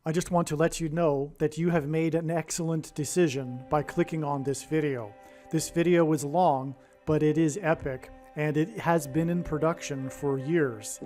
I just want to let you know that you have made an excellent decision by clicking on this video. This video is long, but it is epic, and it has been in production for years.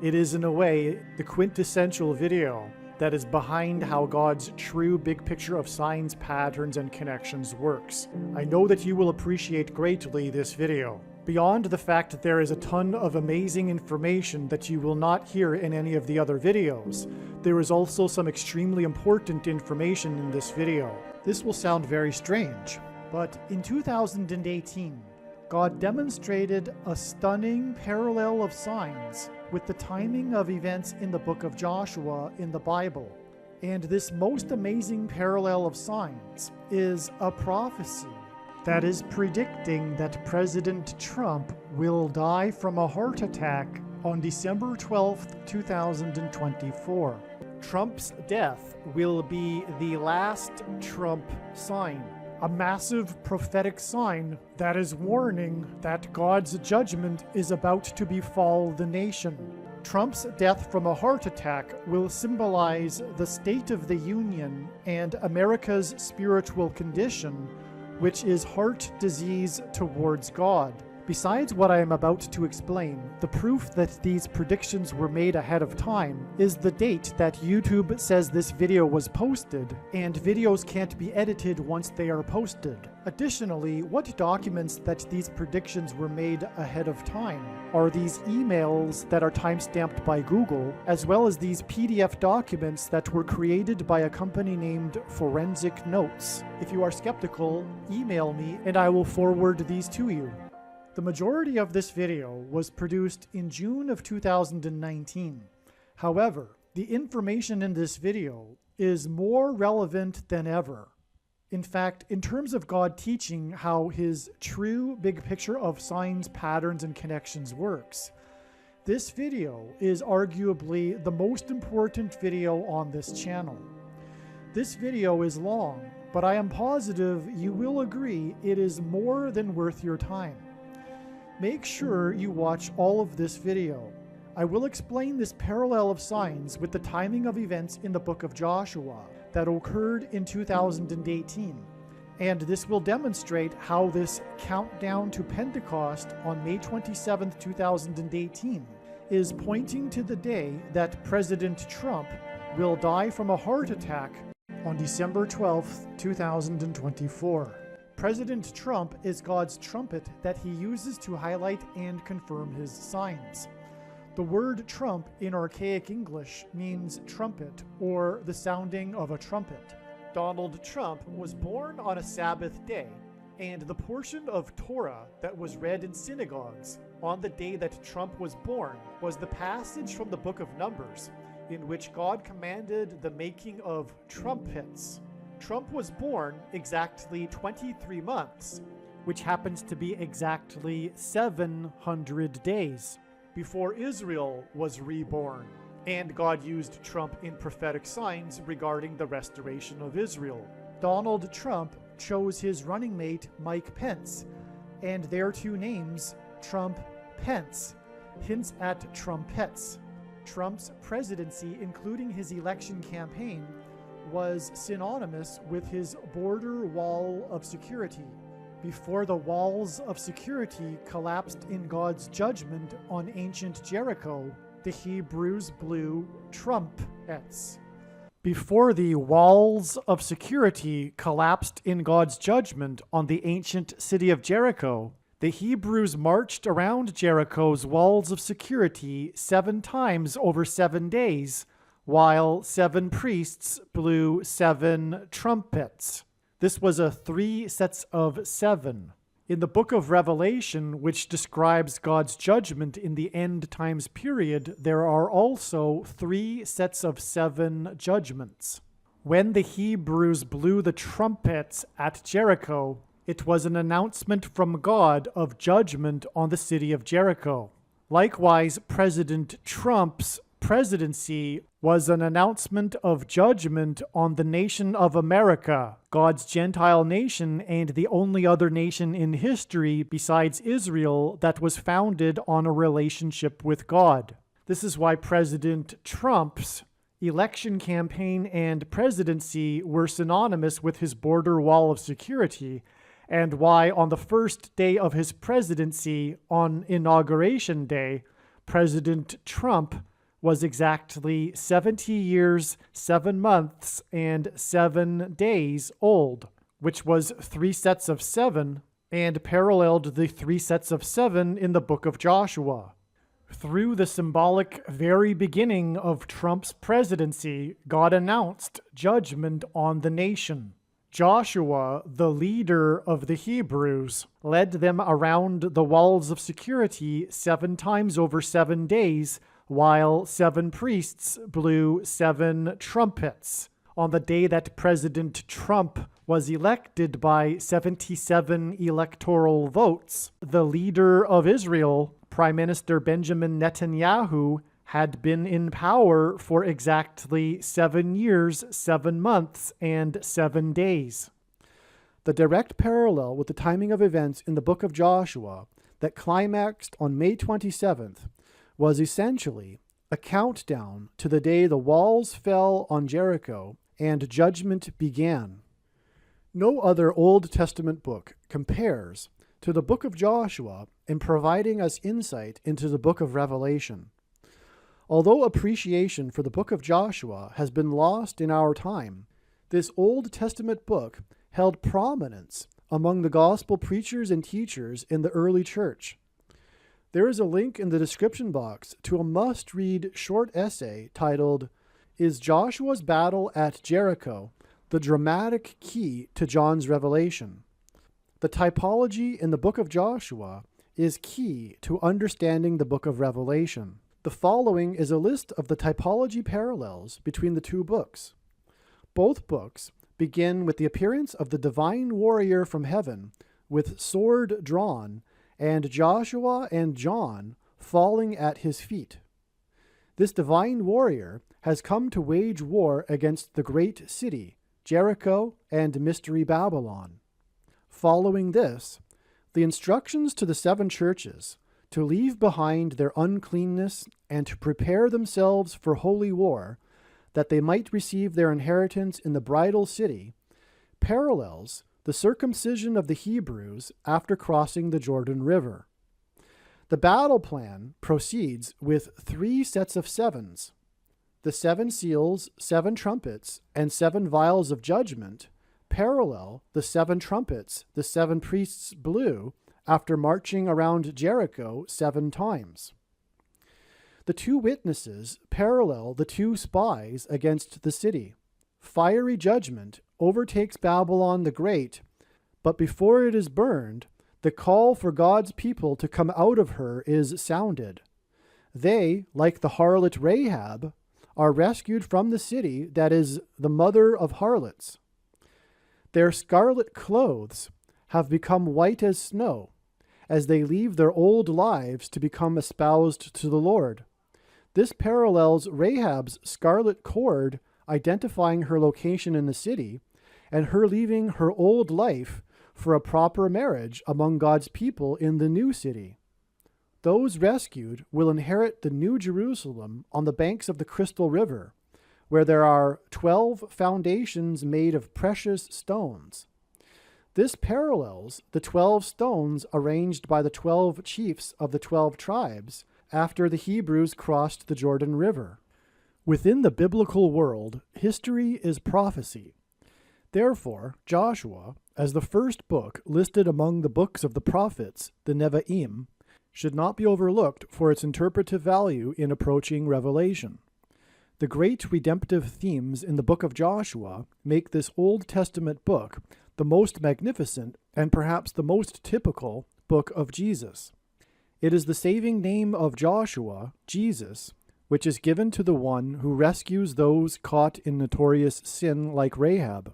It is, in a way, the quintessential video that is behind how God's true big picture of signs, patterns, and connections works. I know that you will appreciate greatly this video. Beyond the fact that there is a ton of amazing information that you will not hear in any of the other videos, there is also some extremely important information in this video. This will sound very strange, but in 2018, God demonstrated a stunning parallel of signs with the timing of events in the book of Joshua in the Bible. And this most amazing parallel of signs is a prophecy that is predicting that President Trump will die from a heart attack on December 12th, 2024. Trump's death will be the last Trump sign, a massive prophetic sign that is warning that God's judgment is about to befall the nation. Trump's death from a heart attack will symbolize the state of the Union and America's spiritual condition, which is heart disease towards God. Besides what I am about to explain, the proof that these predictions were made ahead of time is the date that YouTube says this video was posted, and videos can't be edited once they are posted. Additionally, what documents that these predictions were made ahead of time are these emails that are timestamped by Google, as well as these PDF documents that were created by a company named Forensic Notes. If you are skeptical, email me and I will forward these to you. The majority of this video was produced in June of 2019. However, the information in this video is more relevant than ever. In fact, in terms of God teaching how his true big picture of signs, patterns, and connections works, this video is arguably the most important video on this channel. This video is long, but I am positive you will agree it is more than worth your time. Make sure you watch all of this video. I will explain this parallel of signs with the timing of events in the book of Joshua that occurred in 2018. And this will demonstrate how this countdown to Pentecost on May 27, 2018 is pointing to the day that President Trump will die from a heart attack on December 12, 2024. President Trump is God's trumpet that he uses to highlight and confirm his signs. The word trump in archaic English means trumpet or the sounding of a trumpet. Donald Trump was born on a Sabbath day, and the portion of Torah that was read in synagogues on the day that Trump was born was the passage from the book of Numbers, in which God commanded the making of trumpets. Trump was born exactly 23 months, which happens to be exactly 700 days before Israel was reborn, and God used Trump in prophetic signs regarding the restoration of Israel. Donald Trump chose his running mate Mike Pence, and their two names, Trump-Pence, hints at trumpets. Trump's presidency, including his election campaign, was synonymous with his border wall of security. Before the walls of security collapsed in God's judgment on ancient Jericho, the Hebrews blew trumpets. Before the walls of security collapsed in God's judgment on the ancient city of Jericho, the Hebrews marched around Jericho's walls of security 7 times over 7 days, while 7 priests blew 7 trumpets. This was a 3 sets of 7. In the book of Revelation, which describes God's judgment in the end times period, there are also 3 sets of 7 judgments. When the Hebrews blew the trumpets at Jericho, it was an announcement from God of judgment on the city of Jericho. Likewise, President Trump's presidency was an announcement of judgment on the nation of America, God's Gentile nation and the only other nation in history besides Israel that was founded on a relationship with God. This is why President Trump's election campaign and presidency were synonymous with his border wall of security, and why on the first day of his presidency, on Inauguration Day, President Trump was exactly 70 years, 7 months, and 7 days old, which was 3 sets of 7 and paralleled the 3 sets of 7 in the book of Joshua. Through the symbolic very beginning of Trump's presidency, God announced judgment on the nation. Joshua, the leader of the Hebrews, led them around the walls of security 7 times over 7 days, while 7 priests blew 7 trumpets. On the day that President Trump was elected by 77 electoral votes, the leader of Israel, Prime Minister Benjamin Netanyahu, had been in power for exactly 7 years, 7 months, and 7 days. The direct parallel with the timing of events in the book of Joshua that climaxed on May 27th was essentially a countdown to the day the walls fell on Jericho and judgment began. No other Old Testament book compares to the book of Joshua in providing us insight into the book of Revelation. Although appreciation for the book of Joshua has been lost in our time, this Old Testament book held prominence among the gospel preachers and teachers in the early church. There is a link in the description box to a must-read short essay titled, "Is Joshua's Battle at Jericho the Dramatic Key to John's Revelation?" The typology in the book of Joshua is key to understanding the book of Revelation. The following is a list of the typology parallels between the 2 books. Both books begin with the appearance of the divine warrior from heaven with sword drawn, and Joshua and John falling at his feet. This divine warrior has come to wage war against the great city, Jericho, and Mystery Babylon. Following this, the instructions to the 7 churches to leave behind their uncleanness and to prepare themselves for holy war, that they might receive their inheritance in the bridal city, parallels the circumcision of the Hebrews after crossing the Jordan River. The battle plan proceeds with 3 sets of 7s. The 7 seals, 7 trumpets, and 7 vials of judgment parallel the 7 trumpets the 7 priests blew after marching around Jericho 7 times. The 2 witnesses parallel the 2 spies against the city. Fiery judgment overtakes Babylon the Great, but before it is burned, the call for God's people to come out of her is sounded. They, like the harlot Rahab, are rescued from the city that is the mother of harlots. Their scarlet clothes have become white as snow, as they leave their old lives to become espoused to the Lord. This parallels Rahab's scarlet cord identifying her location in the city, and her leaving her old life for a proper marriage among God's people in the new city. Those rescued will inherit the New Jerusalem on the banks of the Crystal River, where there are 12 foundations made of precious stones. This parallels the 12 stones arranged by the 12 chiefs of the 12 tribes after the Hebrews crossed the Jordan River. Within the biblical world, history is prophecy. Therefore, Joshua, as the first book listed among the books of the prophets, the Nevi'im, should not be overlooked for its interpretive value in approaching Revelation. The great redemptive themes in the book of Joshua make this Old Testament book the most magnificent and perhaps the most typical book of Jesus. It is the saving name of Joshua, Jesus, which is given to the one who rescues those caught in notorious sin like Rahab.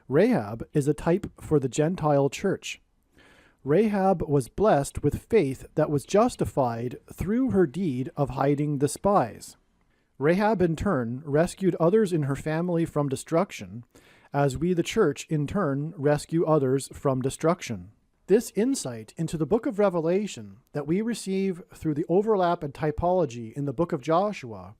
Rahab is a type for the Gentile church. Rahab was blessed with faith that was justified through her deed of hiding the spies. Rahab in turn rescued others in her family from destruction, as we the church in turn rescue others from destruction. This insight into the book of Revelation that we receive through the overlap and typology in the book of Joshua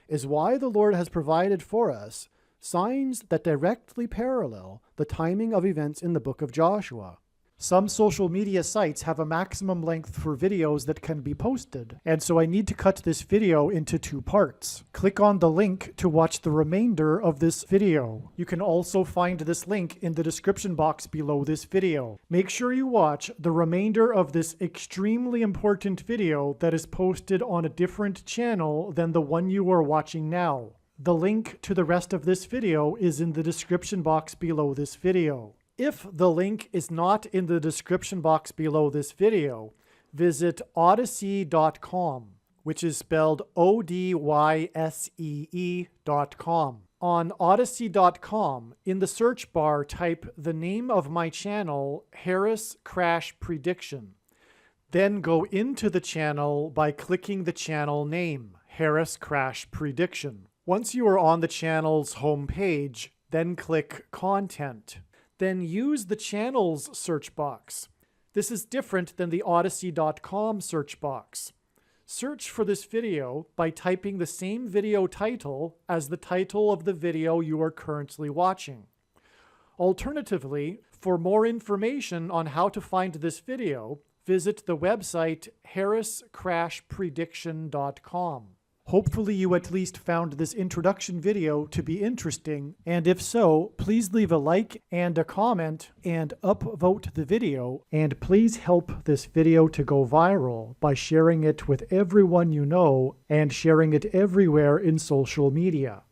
is why the Lord has provided for us signs that directly parallel the timing of events in the book of Joshua. Some social media sites have a maximum length for videos that can be posted, and so I need to cut this video into 2 parts. Click on the link to watch the remainder of this video. You can also find this link in the description box below this video. Make sure you watch the remainder of this extremely important video that is posted on a different channel than the one you are watching now. The link to the rest of this video is in the description box below this video. If the link is not in the description box below this video, visit Odysee.com, which is spelled Odyssee.com. On Odysee.com, in the search bar, type the name of my channel, Harris Crash Prediction. Then go into the channel by clicking the channel name, Harris Crash Prediction. Once you are on the channel's home page, then click Content. Then use the channel's search box. This is different than the Odysee.com search box. Search for this video by typing the same video title as the title of the video you are currently watching. Alternatively, for more information on how to find this video, visit the website harriscrashprediction.com. Hopefully you at least found this introduction video to be interesting, and if so, please leave a like and a comment and upvote the video, and please help this video to go viral by sharing it with everyone you know and sharing it everywhere in social media.